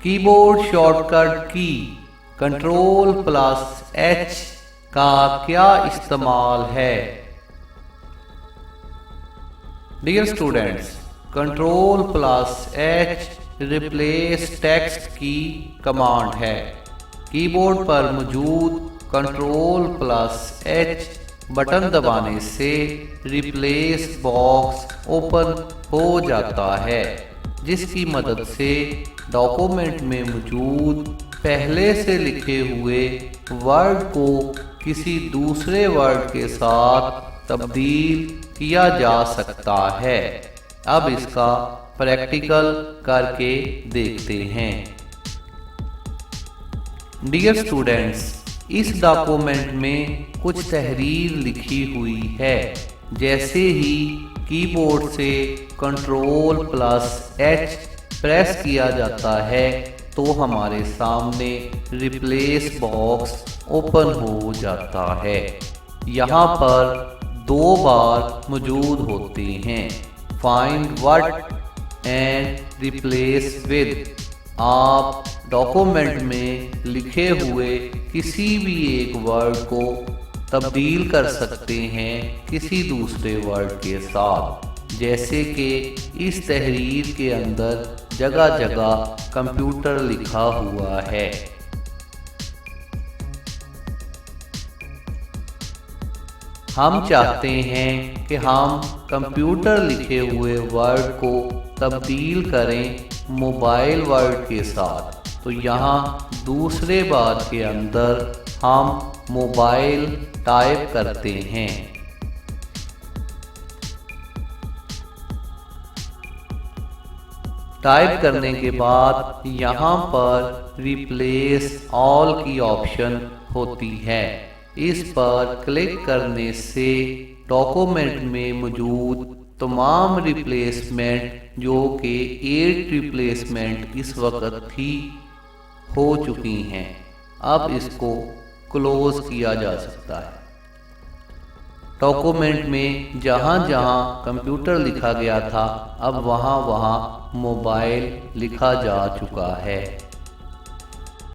کی board short cut کی Ctrl+H کا کیا استعمال ہے؟ Dear students, Ctrl+H replace text کی کمانڈ ہے۔ کی بورڈ پر موجود Ctrl+H بٹن دبانے سے ریپلیس باکس اوپن ہو جاتا ہے، جس کی مدد سے ڈاکومنٹ میں موجود پہلے سے لکھے ہوئے ورڈ کو کسی دوسرے ورڈ کے ساتھ تبدیل کیا جا سکتا ہے۔ اب اس کا پریکٹیکل کر کے دیکھتے ہیں۔ ڈیئر اسٹوڈینٹس، اس ڈاکومنٹ میں کچھ تحریر لکھی ہوئی ہے۔ جیسے ہی کی بورڈ سے Ctrl+H پریس کیا جاتا ہے تو ہمارے سامنے ریپلیس باکس اوپن ہو جاتا ہے۔ یہاں پر دو بار موجود ہوتے ہیں، find what and replace with. آپ ڈاکومنٹ میں لکھے ہوئے کسی بھی ایک ورڈ کو تبدیل کر سکتے ہیں کسی دوسرے ورڈ کے ساتھ، جیسے کہ اس تحریر کے اندر جگہ جگہ کمپیوٹر لکھا ہوا ہے۔ ہم چاہتے ہیں کہ ہم کمپیوٹر لکھے ہوئے ورڈ کو تبدیل کریں موبائل ورڈ کے ساتھ، تو یہاں دوسرے بار کے اندر ہم موبائل ٹائپ کرتے ہیں۔ ٹائپ کرنے کے بعد یہاں پر ریپلیس آل کی آپشن ہوتی ہے۔ اس پر کلک کرنے سے ڈاکومنٹ میں موجود تمام ریپلیسمنٹ جو کہ 8 ریپلیسمنٹ اس وقت تھی ہو چکی ہیں، اب اس کو کلوز کیا جا سکتا ہے۔ ڈاکومنٹ میں جہاں جہاں کمپیوٹر لکھا گیا تھا اب وہاں موبائل لکھا جا چکا ہے۔